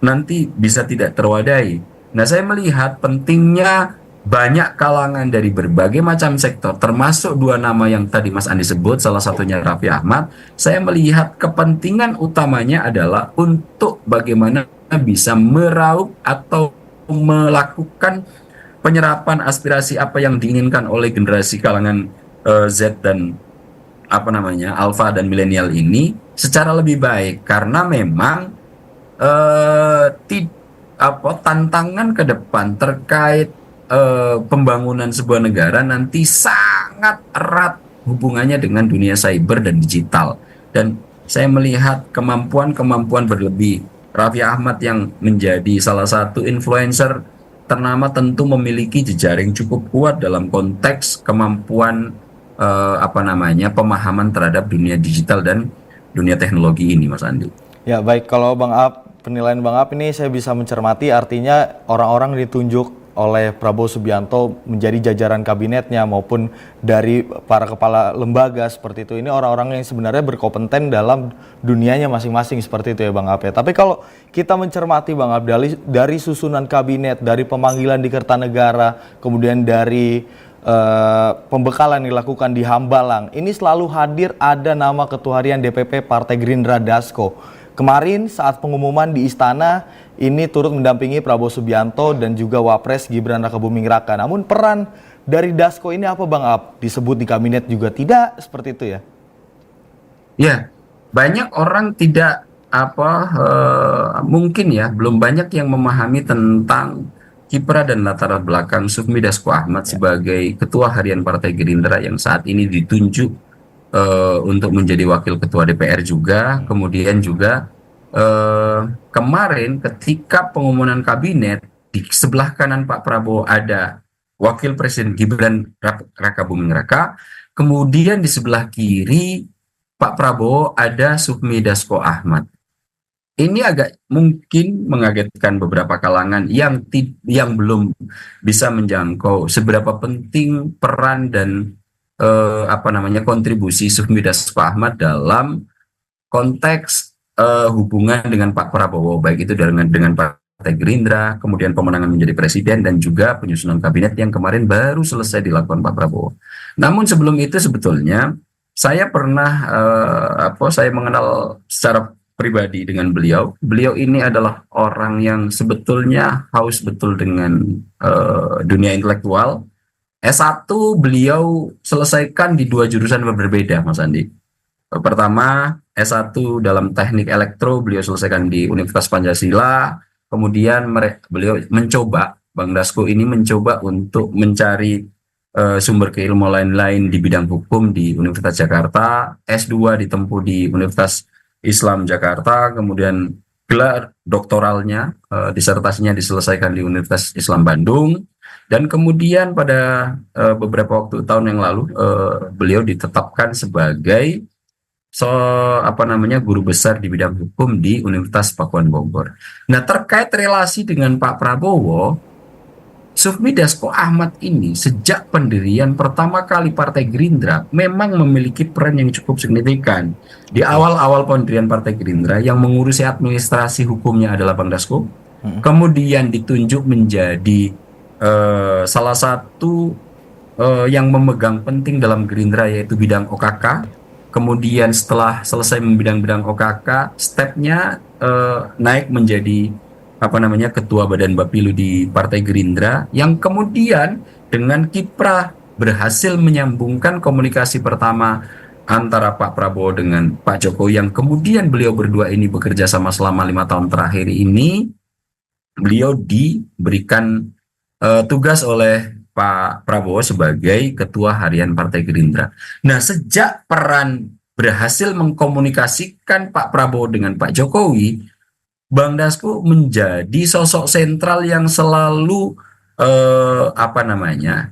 nanti bisa tidak terwadai. Nah, saya melihat pentingnya banyak kalangan dari berbagai macam sektor, termasuk dua nama yang tadi Mas Andi sebut, salah satunya Raffi Ahmad. Saya melihat kepentingan utamanya adalah untuk bagaimana bisa meraup atau melakukan penyerapan aspirasi apa yang diinginkan oleh generasi kalangan Z dan Alpha dan milenial ini secara lebih baik, karena memang tantangan ke depan terkait pembangunan sebuah negara nanti sangat erat hubungannya dengan dunia cyber dan digital. Dan saya melihat kemampuan berlebih Raffi Ahmad yang menjadi salah satu influencer ternama tentu memiliki jejaring cukup kuat dalam konteks kemampuan pemahaman terhadap dunia digital dan dunia teknologi ini, Mas Andi. Ya baik, kalau Bang Aap, penilaian Bang Aap ini saya bisa mencermati artinya orang-orang ditunjuk oleh Prabowo Subianto menjadi jajaran kabinetnya maupun dari para kepala lembaga seperti itu. Ini orang-orang yang sebenarnya berkompeten dalam dunianya masing-masing seperti itu ya Bang Aap ya. Tapi kalau kita mencermati Bang Aap dari susunan kabinet, dari pemanggilan di Kertanegara, kemudian dari pembekalan yang dilakukan di Hambalang, ini selalu hadir ada nama Ketua Harian DPP Partai Gerindra Dasko. Kemarin saat pengumuman di Istana, ini turut mendampingi Prabowo Subianto dan juga Wapres Gibran Rakabuming Raka. Namun peran dari Dasko ini apa Bang Aap? Disebut di kabinet juga tidak seperti itu ya? Ya, banyak orang tidak mungkin ya belum banyak yang memahami tentang kiprah dan latar belakang Sufmi Dasko Ahmad sebagai Ketua Harian Partai Gerindra yang saat ini ditunjuk untuk menjadi Wakil Ketua DPR juga. Kemudian juga kemarin ketika pengumuman kabinet, di sebelah kanan Pak Prabowo ada Wakil Presiden Gibran Rakabuming Raka, kemudian di sebelah kiri Pak Prabowo ada Sufmi Dasko Ahmad. Ini agak mungkin mengagetkan beberapa kalangan yang belum bisa menjangkau seberapa penting peran dan kontribusi Sufmi Dasko Ahmad dalam konteks hubungan dengan Pak Prabowo, baik itu dengan Partai Gerindra, kemudian pemenangan menjadi presiden dan juga penyusunan kabinet yang kemarin baru selesai dilakukan Pak Prabowo. Namun sebelum itu sebetulnya saya pernah saya mengenal secara pribadi dengan beliau. Beliau ini adalah orang yang sebetulnya haus betul dengan dunia intelektual. S1 beliau selesaikan di 2 jurusan berbeda, Mas Andi. Pertama, S1 dalam teknik elektro beliau selesaikan di Universitas Pancasila. Kemudian beliau mencoba, Bang Dasko ini mencoba untuk mencari sumber keilmuan lain-lain di bidang hukum di Universitas Jakarta. S2 ditempuh di Universitas Islam Jakarta. Kemudian gelar doktoralnya, disertasinya diselesaikan di Universitas Islam Bandung. Dan kemudian pada beberapa tahun yang lalu beliau ditetapkan sebagai guru besar di bidang hukum di Universitas Pakuan Bogor. Nah, terkait relasi dengan Pak Prabowo, Sufmi Dasko Ahmad ini sejak pendirian pertama kali Partai Gerindra memang memiliki peran yang cukup signifikan. Di awal-awal pendirian Partai Gerindra yang mengurusi administrasi hukumnya adalah Bang Dasko. Kemudian ditunjuk menjadi salah satu yang memegang penting dalam Gerindra yaitu bidang OKK. Kemudian setelah selesai membidang-bidang OKK, stepnya naik menjadi Ketua Badan Bapilu di Partai Gerindra, yang kemudian dengan kiprah berhasil menyambungkan komunikasi pertama antara Pak Prabowo dengan Pak Jokowi, yang kemudian beliau berdua ini bekerja sama selama 5 tahun terakhir ini. Beliau diberikan tugas oleh Pak Prabowo sebagai Ketua Harian Partai Gerindra. Nah, sejak peran berhasil mengkomunikasikan Pak Prabowo dengan Pak Jokowi, Bang Dasko menjadi sosok sentral yang selalu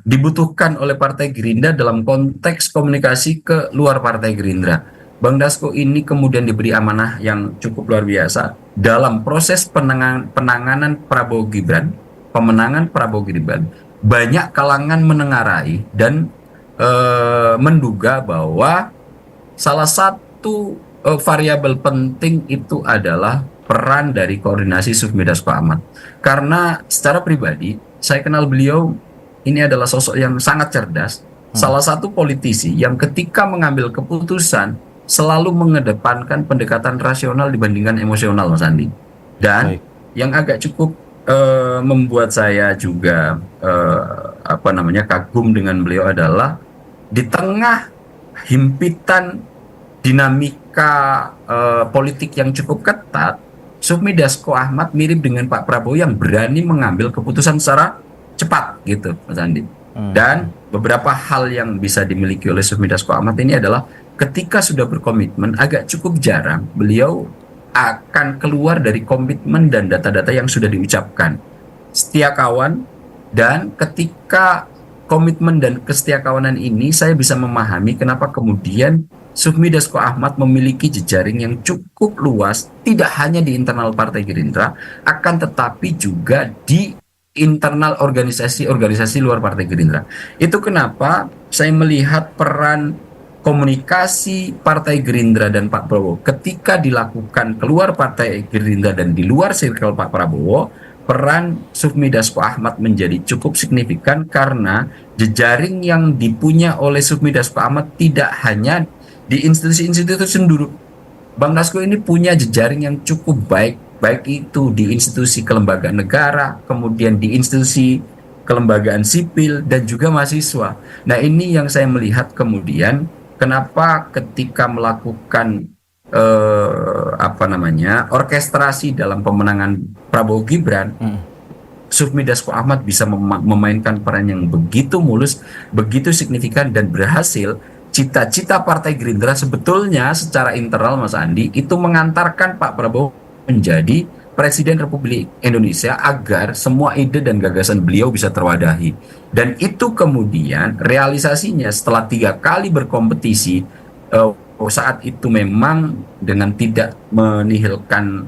dibutuhkan oleh Partai Gerindra dalam konteks komunikasi ke luar Partai Gerindra. Bang Dasko ini kemudian diberi amanah yang cukup luar biasa dalam proses penanganan Prabowo Gibran, pemenangan Prabowo Gibran. Banyak kalangan menengarai dan menduga bahwa salah satu variabel penting itu adalah peran dari koordinasi Sufmi Dasko Ahmad. Karena secara pribadi saya kenal beliau, ini adalah sosok yang sangat cerdas, salah satu politisi yang ketika mengambil keputusan selalu mengedepankan pendekatan rasional dibandingkan emosional, Mas Andi. Dan yang agak cukup membuat saya juga kagum dengan beliau adalah di tengah himpitan dinamika politik yang cukup ketat, Sufmi Dasko Ahmad mirip dengan Pak Prabowo yang berani mengambil keputusan secara cepat gitu, Mas Andi. Dan beberapa hal yang bisa dimiliki oleh Sufmi Dasko Ahmad ini adalah ketika sudah berkomitmen, agak cukup jarang beliau akan keluar dari komitmen dan data-data yang sudah diucapkan. setia kawan, dan ketika komitmen dan kesetiakawanan kawanan ini saya bisa memahami kenapa kemudian Sufmi Dasko Ahmad memiliki jejaring yang cukup luas, tidak hanya di internal Partai Gerindra, akan tetapi juga di internal organisasi-organisasi luar Partai Gerindra. Itu kenapa saya melihat peran komunikasi Partai Gerindra dan Pak Prabowo ketika dilakukan keluar Partai Gerindra dan di luar circle Pak Prabowo, peran Sufmi Dasko Ahmad menjadi cukup signifikan karena jejaring yang dipunya oleh Sufmi Dasko Ahmad tidak hanya di institusi-institusi sendiri. Bang Dasko ini punya jejaring yang cukup baik, baik itu di institusi kelembagaan negara, kemudian di institusi kelembagaan sipil, dan juga mahasiswa. Nah, ini yang saya melihat kemudian kenapa ketika melakukan orkestrasi dalam pemenangan Prabowo Gibran, Sufmi Dasko Ahmad bisa memainkan peran yang begitu mulus, begitu signifikan, dan berhasil. Cita-cita Partai Gerindra sebetulnya secara internal, Mas Andi, itu mengantarkan Pak Prabowo menjadi Presiden Republik Indonesia agar semua ide dan gagasan beliau bisa terwadahi. Dan itu kemudian realisasinya setelah 3 kali berkompetisi, saat itu memang dengan tidak menihilkan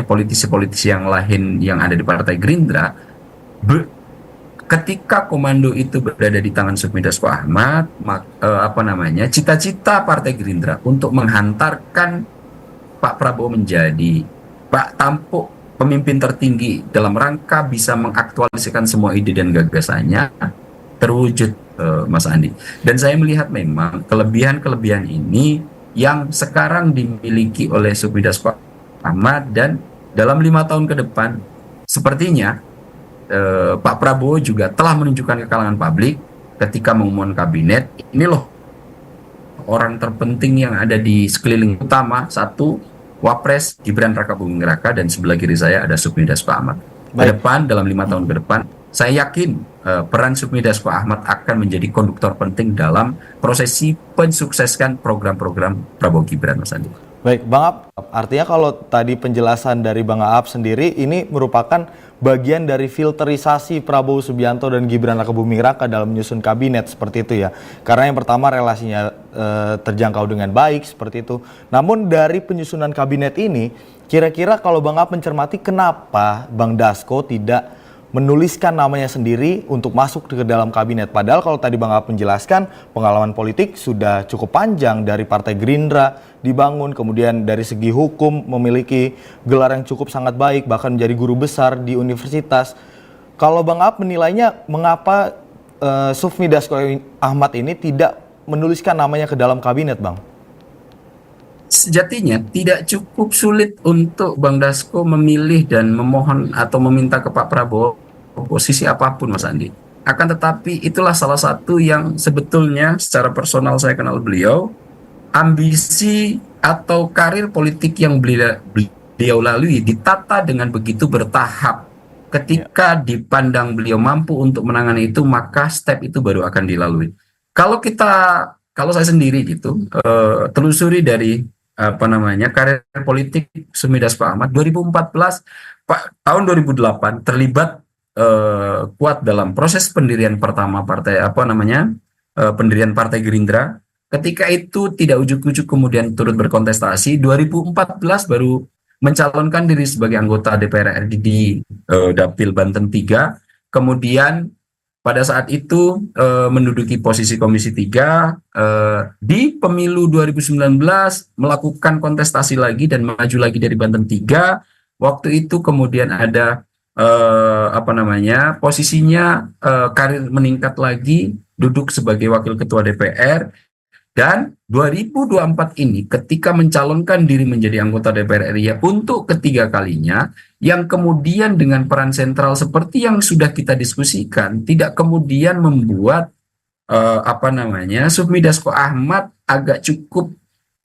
politisi-politisi yang lain yang ada di Partai Gerindra, ketika komando itu berada di tangan Sufmi Dasko Ahmad, cita-cita Partai Gerindra untuk menghantarkan Pak Prabowo menjadi Pak tampuk pemimpin tertinggi dalam rangka bisa mengaktualisasikan semua ide dan gagasannya terwujud, Mas Andi. Dan saya melihat memang kelebihan-kelebihan ini yang sekarang dimiliki oleh Sufmi Dasko Ahmad, dan dalam 5 tahun ke depan sepertinya Pak Prabowo juga telah menunjukkan ke kalangan publik ketika mengumumkan kabinet, ini loh orang terpenting yang ada di sekeliling utama. Satu, Wapres Gibran Rakabuming Raka, dan sebelah kiri saya ada Sufmi Dasko Ahmad. Ke depan, dalam 5 tahun ke depan, saya yakin peran Sufmi Dasko Ahmad akan menjadi konduktor penting dalam prosesi mensukseskan program-program Prabowo Gibran, Mas Andi. Baik, Bang Aap, artinya kalau tadi penjelasan dari Bang Aap sendiri, ini merupakan bagian dari filterisasi Prabowo Subianto dan Gibran Rakabuming Raka dalam menyusun kabinet, seperti itu ya. Karena yang pertama relasinya terjangkau dengan baik, seperti itu. Namun dari penyusunan kabinet ini, kira-kira kalau Bang Aap mencermati, kenapa Bang Dasko tidak menuliskan namanya sendiri untuk masuk ke dalam kabinet? Padahal kalau tadi Bang Aap menjelaskan, pengalaman politik sudah cukup panjang dari Partai Gerindra dibangun, kemudian dari segi hukum memiliki gelar yang cukup sangat baik, bahkan menjadi guru besar di universitas. Kalau Bang Aap menilainya, mengapa Sufmi Dasko Ahmad ini tidak menuliskan namanya ke dalam kabinet, Bang? Sejatinya tidak cukup sulit untuk Bang Dasko memilih dan memohon atau meminta ke Pak Prabowo posisi apapun, Mas Andi. Akan tetapi itulah salah satu yang sebetulnya secara personal saya kenal beliau, ambisi atau karir politik yang beliau lalui ditata dengan begitu bertahap. Ketika dipandang beliau mampu untuk menangani itu, maka step itu baru akan dilalui. Kalau saya sendiri gitu, telusuri dari karir politik Sufmi Dasko Ahmad, 2014 tahun 2008 terlibat kuat dalam proses pendirian pertama pendirian Partai Gerindra. Ketika itu tidak ujuk-ujuk kemudian turut berkontestasi. 2014 baru mencalonkan diri sebagai anggota DPR RI di Dapil Banten 3. Kemudian pada saat itu menduduki posisi Komisi 3, di pemilu 2019 melakukan kontestasi lagi dan maju lagi dari Banten 3. Waktu itu kemudian ada posisinya karir meningkat lagi, duduk sebagai wakil ketua DPR, dan 2024 ini ketika mencalonkan diri menjadi anggota DPR RI untuk ketiga kalinya, yang kemudian dengan peran sentral seperti yang sudah kita diskusikan, tidak kemudian membuat Sufmi Dasko Ahmad agak cukup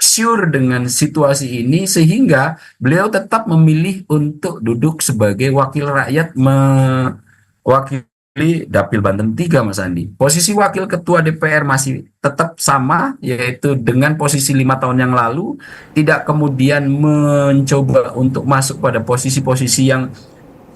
sure dengan situasi ini, sehingga beliau tetap memilih untuk duduk sebagai wakil rakyat mewakili Dapil Banten 3, Mas Andi. Posisi wakil ketua DPR masih tetap sama, yaitu dengan posisi 5 tahun yang lalu, tidak kemudian mencoba untuk masuk pada posisi-posisi yang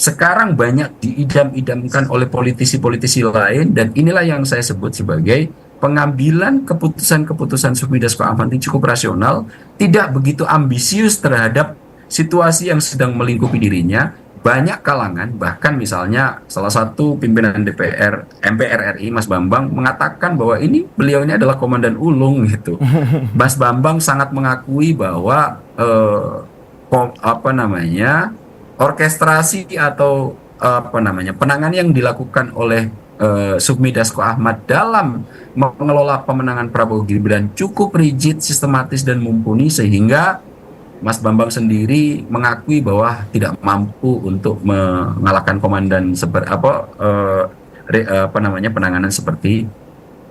sekarang banyak diidam-idamkan oleh politisi-politisi lain, dan inilah yang saya sebut sebagai pengambilan keputusan-keputusan Sufmi Dasko Ahmad ini cukup rasional, tidak begitu ambisius terhadap situasi yang sedang melingkupi dirinya. Banyak kalangan, bahkan misalnya salah satu pimpinan MPR RI, Mas Bambang, mengatakan bahwa beliau ini adalah komandan ulung gitu. Mas Bambang sangat mengakui bahwa orkestrasi atau penanganan yang dilakukan oleh Sufmi Dasko Ahmad dalam mengelola pemenangan Prabowo Gibran cukup rigid, sistematis, dan mumpuni, sehingga Mas Bambang sendiri mengakui bahwa tidak mampu untuk mengalahkan komandan penanganan seperti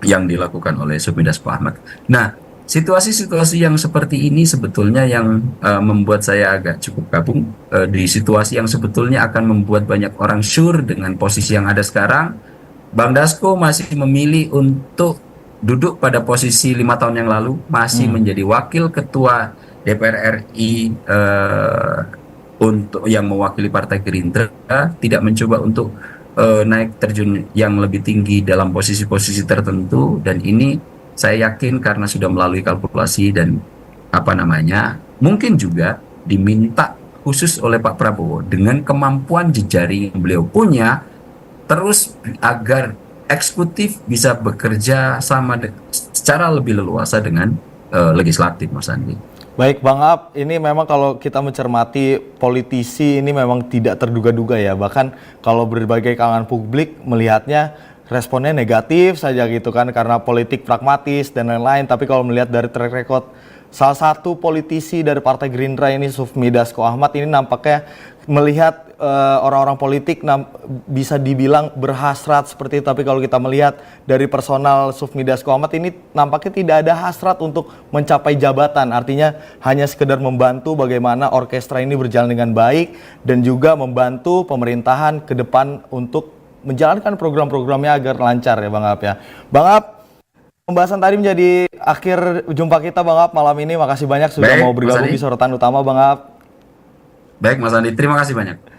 yang dilakukan oleh Sufmi Dasko Ahmad. Nah, situasi-situasi yang seperti ini sebetulnya yang membuat saya agak cukup gabung di situasi yang sebetulnya akan membuat banyak orang sure dengan posisi yang ada sekarang. Bang Dasko masih memilih untuk duduk pada posisi 5 tahun yang lalu, masih menjadi wakil ketua DPR RI untuk yang mewakili Partai Gerindra, tidak mencoba untuk naik terjun yang lebih tinggi dalam posisi-posisi tertentu, dan ini saya yakin karena sudah melalui kalkulasi dan mungkin juga diminta khusus oleh Pak Prabowo dengan kemampuan jejaring yang beliau punya, terus agar eksekutif bisa bekerja secara lebih leluasa dengan legislatif, Mas Andi. Baik Bang Ab, ini memang kalau kita mencermati politisi ini memang tidak terduga-duga ya. Bahkan kalau berbagai kalangan publik melihatnya responnya negatif saja gitu kan, karena politik pragmatis dan lain-lain. Tapi kalau melihat dari track record salah satu politisi dari Partai Gerindra ini, Sufmi Dasko Ahmad, ini nampaknya melihat orang-orang politik bisa dibilang berhasrat seperti itu. Tapi kalau kita melihat dari personal Sufmi Dasko Ahmad ini nampaknya tidak ada hasrat untuk mencapai jabatan. Artinya hanya sekedar membantu bagaimana orkestra ini berjalan dengan baik dan juga membantu pemerintahan ke depan untuk menjalankan program-programnya agar lancar ya Bang Ab ya. Bang Ab, pembahasan tadi menjadi akhir jumpa kita Bang Ab malam ini. Makasih banyak sudah mau bergabung di sorotan utama Bang Ab. Baik Mas Andi, terima kasih banyak.